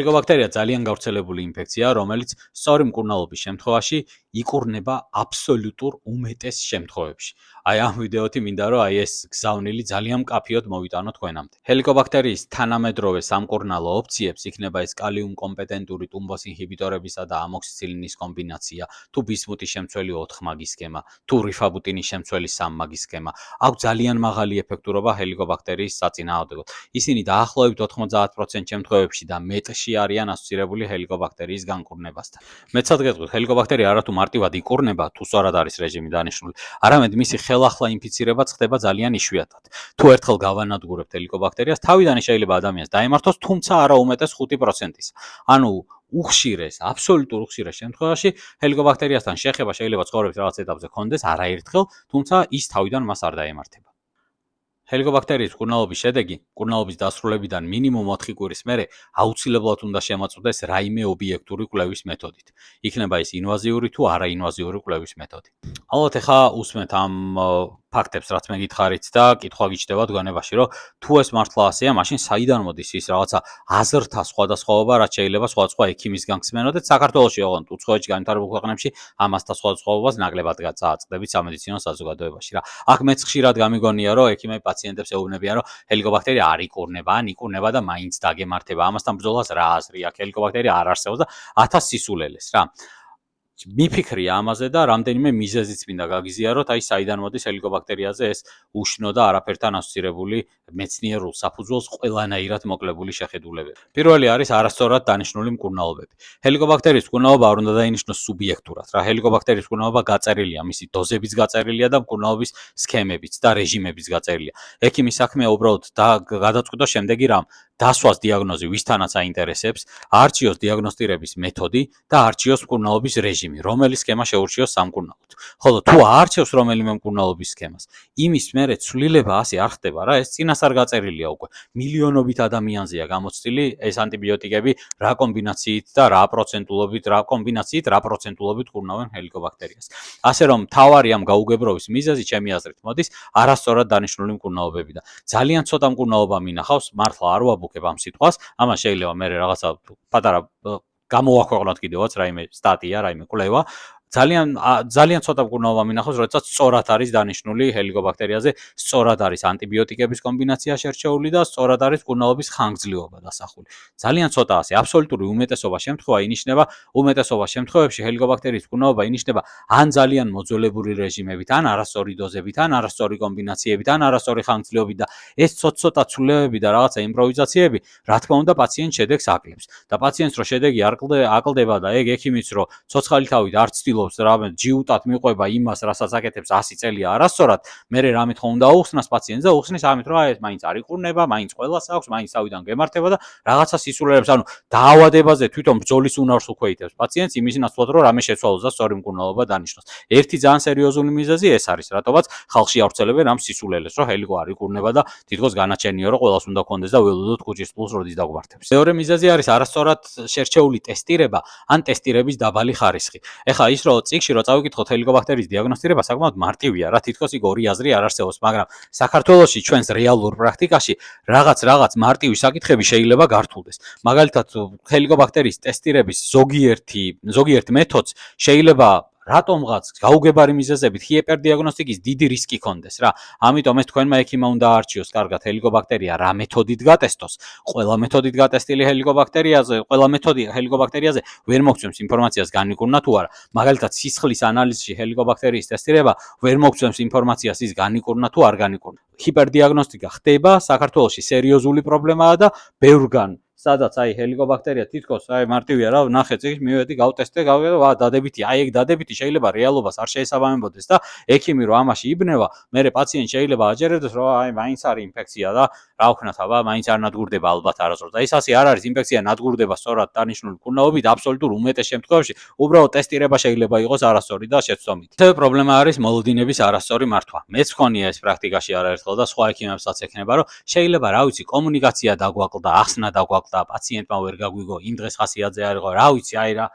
ჰელიკობაქტერია ძალიან გავრცელებული ინფექციაა, რომელიც სწორი მკურნალობის შემთხვევაში იკურნება აბსოლუტურ უმეტეს შემთხვევებში. აი ამ ვიდეოთი მინდა რომ აი ეს გზავნილი ძალიან მკაფიოდ მოვიტანო თქვენამდე. ჰელიკობაქტერიის თანამედროვე სამკურნალო ოფციებს იქნება ეს კალიუმ კომპეტენტური ტუმბოს ინჰიბიტორებისა და ამოქსიცილინის კომბინაცია, თუ ბისმუტის შემცველი 4 მაგის სქემა, თუ რიფაბუტინის შემცველი 3 მაგის სქემა. აქვს ძალიან მაღალი ეფექტურობა ჰელიკობაქტერიის საწინააღმდეგოდ. ისინი დაახლოებით 90% შემთხვევებში და მეტში არიან ასოცირებული ჰელიკობაქტერიის განკურნებასთან. მეცად გეტყვით, ჰელიკობაქტერია არათუ მარტივად იკურნება, თუ სწორად არის რეჟიმი დანიშნული, არამედ მისი ხელახლა ინფიცირება ხდება ძალიან იშვიათად. თუ ერთხელ გავანადგურებთ ჰელიკობაქტერიას, თავიდანვე შეიძლება ადამიანს დაემართოს, თუმცა არა უმეტეს 5%-ის. ანუ უხშირეს, აბსოლუტურ უხშირეს შემთხვევაში ჰელიკობაქტერიასთან შეხება შეიძლება ცხოვრების რაღაც ეტაპზე ქონდეს არაერთხელ, თუმცა ის თავიდან მას არ დაემართება. ჰელიკობაქტერიის მკურნალობის შედეგი, მკურნალობის დასრულებიდან მინიმუმ 4 კვირის მერე აუცილებლად უნდა შემაწყვდეს რაიმე ობიექტური კვლევის მეთოდით. იქნება ის ინვაზიური თუ არაინვაზიური კვლევის მეთოდი. ალბათ ახლა უსმენთ ამ ფაქტებს, რაც მე გითხარით და კითხვა გიჩნდება თქვენებაში, რომ თუ ეს მართლა ასეა, მაშინ საიდან მოდის ის რაღაცა აზრთა სხვადასხვაობა, რაც შეიძლება სხვადასხვა ექიმის განგსმენოდეთ. საქართველოში ოღონდ უცხოეთში განვითარებულ ქვეყნებში ამასთან სხვადასხვაობას ნაკლებად წააწყდებით სამედიცინო საზოგადოებაში რა. აქ მეც ხშირად გამიგონია, რომ ექიმები პაციენტებს ეუბნებიან, რომ ჰელიკობაქტერია არ იკურნება, ან იკურნება და მაინც დაგემართება. ამასთან ბრძოლას რა აზრი აქვს? ჰელიკობაქტერია არ არსებობს და 1000 სისულელეს რა. მიფიქრია ამაზე და რამდენიმე მიზეზიც მინდა გაგიზიაროთ, აი საიდან მოდის ჰელიკობაქტერიაზე ეს უშნო და არაფერთან ასოცირებული მეცნიერულ საფუძველს ყველანაირად მოკლებული შეხედულებები. პირველი არის არასწორად დანიშნული მკურნალობები. ჰელიკობაქტერიის მკურნალობა არ უნდა დაინიშნოს სუბიექტურად, რა ჰელიკობაქტერიის მკურნალობა გაწერილია, მისი დოზებიც გაწერილია და მკურნალობის სქემებიც და რეჟიმებიც გაწერილია. ექიმის საქმეა უბრალოდ გადაწყვიტოს შემდეგი რამ დასვას დიაგნოზი ვისთანაც აინტერესებს, არჩიოს დიაგნოსტირების მეთოდი და არჩიოს მკურნალობის რეჟიმი, რომელი სქემა შეურჩიოს სამკურნალოდ. ხოლო თუ აარჩევს რომელიმე მკურნალობის სქემას, იმის მერე ცვლილება ასე არ ხდება რა, ეს წინასწარ გაწერილია უკვე. მილიონობით ადამიანზეა გამოცდილი ეს ანტიბიოტიკები რა კომბინაციით და რა პროცენტულობით, რა კომბინაციით, რა პროცენტულობით ყურნავენ ჰელიკობაქტერიას. ასე რომ მთავარი ამ გაუგებრობის მიზეზი ჩემი აზრით მოდის არასწორად დანიშნული მკურნალობებიდან. ძალიან ცოტა მკურნალობა მინახავს, მართლა არ ვაბუქებ ამ სიტყვას, ამას შეიძლება მე რაღაცა პატარა გამოვაქვეყნოთ კიდევაც რაიმე სტატია, რაიმე კვლევა. ძალიან ცოტა მკურნალობა მინახავს, როდესაც სწორად არის დანიშნული ჰელიკობაქტერიაზე, სწორად არის ანტიბიოტიკების კომბინაცია შერჩეული და სწორად არის მკურნალობის ხანგრძლივობა დასახული. ძალიან ცოტა ასე, აბსოლუტური უმეტესობა შემთხვევებში ჰელიკობაქტერიის მკურნალობა ინიშნება ან ძალიან მოძველებული რეჟიმებით, ან არასწორი დოზებით, ან არასწორი კომბინაციებით, ან არასწორი ხანგრძლივობით და ეს ცოტ-ცოტა ცვლილებები და რაღაცა იმპროვიზაციები, რა თქმა უნდა, პაციენტს შედეგს აკლებს. და პაციენტს რო შედეგი აკლდება და ეგ ექიმიც რო ცოცხალი თავით არ ცდილობს რამე ჯიუტად მიყვება იმას, რასაც აკეთებს 100 წელია არასწორად, მერე რამით ხომ უნდა უხსნას პაციენტს და უხსნის ამით, რომ აი ეს მაინც არ იყურნება, მაინც ყველას აქვს, მაინც თავიდან გემართება და რაღაცა სისულელებს, ანუ დაავადებაზე თვითონ ბრძოლის უნარს უქვეითებს პაციენტს იმის ნაცვლად, რომ რამე შეცვალოს და სწორი მკურნალობა დანიშნოს. ერთი ძალიან სერიოზული მიზეზი ეს არის, რატომაც ხალხში ავრცელებენ ამ სისულელეს, რომ ჰელიკო არ იყურნება და თითქოს განაჩენია, რომ ყველას უნდა კონდეს და ველოდოთ კუჭის პულს როდის დაგვართებს. მეორე მიზეზი არის არასწორად შერჩეული ტესტირება ან ტესტირების დაბალი ხარისხი. ეხლა ის რომ წიგში რო წავიკითხოთ ჰელიკობაქტერიის დიაგნოსტირება საკმაოდ მარტივია რა, თითქოს იქ ორი აზრი არ არსებობს, მაგრამ საქართველოში ჩვენს რეალურ პრაქტიკაში რაღაც მარტივი საკითხები შეიძლება გართულდეს. მაგალითად, ჰელიკობაქტერიის ტესტირების ზოგიერთ მეთოდს შეიძლება რატომღაც გაუგებარი მიზეზებით ჰიპერდიაგნოსტიკის დიდი რისკი ქონდეს რა. ამიტომ ეს თქვენმა ექიმმა უნდა აარჩიოს კარგად ჰელიკობაქტერია რა მეთოდით გატესტოს. ყველა მეთოდით გატესტილი ჰელიკობაქტერიაზე ვერ მოგცემს ინფორმაციას განიკურნა თუ არა. მაგალითად, სისხლის ანალიზში ჰელიკობაქტერიის ტესტირება ვერ მოგცემს ინფორმაციას ის განიკურნა თუ არ განიკურნა. ჰიპერდიაგნოსტიკა ხდება, საქართველოში სერიოზული პრობლემაა და ბევრგან სადაც აი ჰელიკობაქტერია თითქოს აი მარტივია რა, ნახე წიგნში მივედი, გავტესტე, ვა დადებითი, აი ეგ დადებითი შეიძლება რეალობას არ შეესაბამებოდეს და ექიმი რო ამაში იბნევა, მერე პაციენტს შეიძლება აჯერებდეს, რომ აი მაინც არის ინფექცია და რა ვქნათ, აბა მაინც არ ნადგურდება ალბათ არასდროს. და ის ასე არ არის, ინფექცია ნადგურდება სწორად დანიშნული მკურნალობით, აბსოლუტურ უმეტეს შემთხვევაში უბრალოდ ტესტირება შეიძლება იყოს არასწორი და შეცდომითი. ასევე პრობლემა არის მოლოდინების არასწორი მართვა. მეც ხონია ეს პრაქტიკაში არაერთხელ და სხვა ექიმებსაც ექნება, რომ შეიძლება რა ვიცი, კომუნიკაცია დაგვაკლდა, ახსნა დაგვაკლდა და პაციენტმა ვერ გაგვიგო იმ დღეს ხასიათზე არ იყო, რა ვიცი, აი რა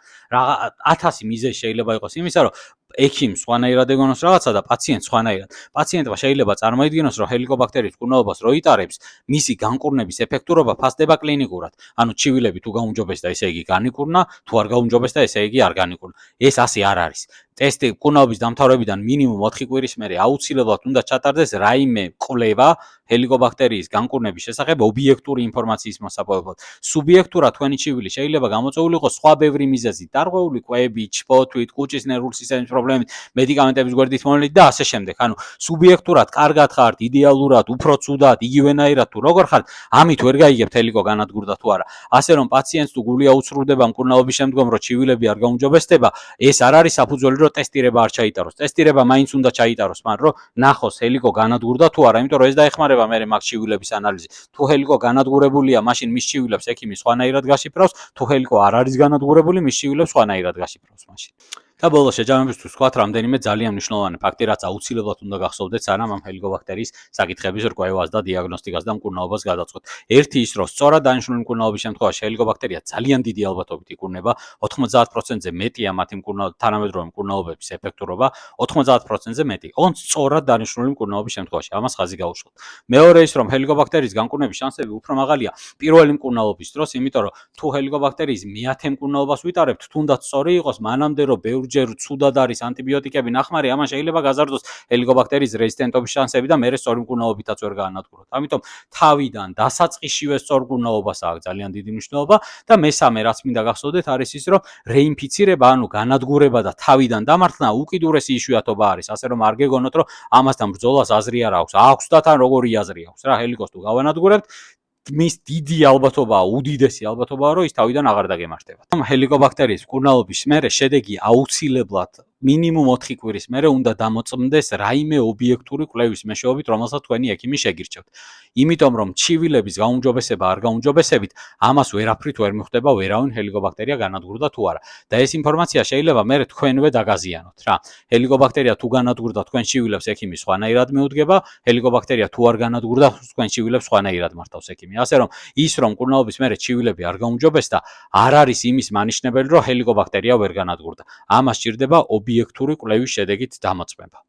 1000 მიზეზი შეიძლება იყოს იმისა, რომ ექიმს სხვანაირად ეგონოს რაღაცა და პაციენტს სხვანაირად. პაციენტმა შეიძლება წარმოიდგინოს, რომ ჰელიკობაქტერიის მკურნალობას რო იტარებს, მისი განკურნების ეფექტურობა ფასდება კლინიკურად. ანუ ჩივილები თუ გაუმჯობესდა, ესე იგი განიკურნა, თუ არ გაუმჯობესდა, ესე იგი არ განიკურნა. ეს ასე არ არის. ტესტი მკურნალობის დამთავრებიდან მინიმუმ 4 კვირის მერე აუცილებლად უნდა ჩატარდეს რაიმე კვლევა ჰელიკობაქტერიის განკურნების შესახებ ობიექტური ინფორმაციის მოსაპოვებლად. სუბიექტურად თქვენი ჩივილი შეიძლება გამოწვეული იყოს სხვა ბევრი მიზეზით, დარღვეული კვებით, ჩფოთვით, კუჭის ნერვული სისტემის პრობლემით, მედიკამენტების გვერდით მოვლენით და ასე შემდეგ. ანუ სუბიექტურად კარგად ხართ, იდეალურად, უფრო ცუდად, იგივენაირად თუ როგორ ხართ, ამით ვერ გაიგებთ ჰელიკო განადგურდა თუ არა. ასე რომ პაციენტს თუ გული აუცრუდება მკურნალობის შემდგომ, რომ ჩივილები არ გაუმჯობესდება, ეს არ არის საფუძველი, რომ ტესტირება არ ჩაიტაროს. ტესტირება მაინც უნდა ჩაიტაროს, მაგრამ რომ ნახოს ჰელიკო განადგურდა თუ არა, იმიტომ რომ ეს დაეხმარება მე მაგ ჩივილების ანალიზი. თუ ჰელიკო განადგურებულია, მაშინ მის ჩივილებს ექიმი სხვანაირად გაშიფრავს, თუ ჰელიკო არ არის განადგურებული, მის ჩივილებს სხვანაირად გაშიფრავს მაშინ. და ბოლოს შეჯამებისთვის ვთქვათ რამდენიმე ძალიან მნიშვნელოვანი ფაქტი, რაც აუცილებლად უნდა გახსოვდეთ, სანამ ამ ჰელიკობაქტერიის საკითხების რკვევას და დიაგნოსტიკას და მკურნალობას გადაწყვეტთ. ერთი ის, რომ სწორად დანიშნული მკურნალობის შემთხვევაში ჰელიკობაქტერია ძალიან დიდი ალბათობით იკურნება, 90%-ზე მეტია მათი თანამედროვე მკურნალობების ეფექტურობა, 90%-ზე მეტი. ოღონდ სწორად დანიშნული მკურნალობის შემთხვევაში, ამას ხაზი გაუშვათ. მეორე ის, რომ ჰელიკობაქტერიის განკურნების შანსები უფრო მაღალია პირველი მკურნალობის დროს, იმიტომ რომ თუ ჰელიკობაქტერიის მეათე მკურნალობას ვიტარებთ, თუნდაც სწორი იყოს, მანამდე რომ ბევრჯერ ცუდად არის ანტიბიოტიკები ნახმარი, ამან შეიძლება გაზარდოს ჰელიკობაქტერიის რეზისტენტობის შანსები და მერე სწორი მკურნალობითაც ვერ გაანადგუროთ. ამიტომ თავიდან დასაწყისშივე სწორ მკურნალობას აქვს ძალიან დიდი მნიშვნელობა და მესამე რაც მინდა გახსოვდეთ არის ის, რომ რეინფიცირება, ანუ განადგურება და თავიდან დამართნა უკიდურესი იშვიათობა არის, ასე რომ არ გეგონოთ, რომ ამასთან ბრძოლას აზრი არ აქვს. აქვს და თან როგორი აზრი აქვს რა, ჰელიკოს თუ გავანადგურებთ, მის დიდი ალბათობაა, უდიდესი ალბათობაა, რომ ის თავიდან აღარ დაგემართება. ჰელიკობაქტერიის მკურნალობის მერე შედეგი აუცილებლად მინიმუმ 4 კვირის მერე უნდა დამოწმდეს რაიმე ობიექტური კვლევის მეშვეობით, რომელსაც თქვენი ექიმი შეგირჩევთ. იმიტომ რომ ჩივილების გაუმჯობესება არ გაუმჯობესებით, ამას ვერაფრით ვერ მიხვდება ვერავინ ჰელიკობაქტერია განადგურდა თუ არა. და ეს ინფორმაცია შეიძლება მერე თქვენვე დაგაზიანოთ რა. ჰელიკობაქტერია თუ განადგურდა თქვენ ჩივილებს ექიმი სხვანაირად მეუდგება, ჰელიკობაქტერია თუ არ განადგურდა თქვენ ჩივილებს სხვანაირად მართავს ექიმი. ასე რომ ის რომ მკურნალობის მერე ჩივილები არ გაუმჯობესდა, არ არის იმის მანიშნებელი, რომ ჰელიკობაქტერია ვერ განადგურდა. ამას სჭირდება ობიექტური კვლევის შედეგით დამოწმება.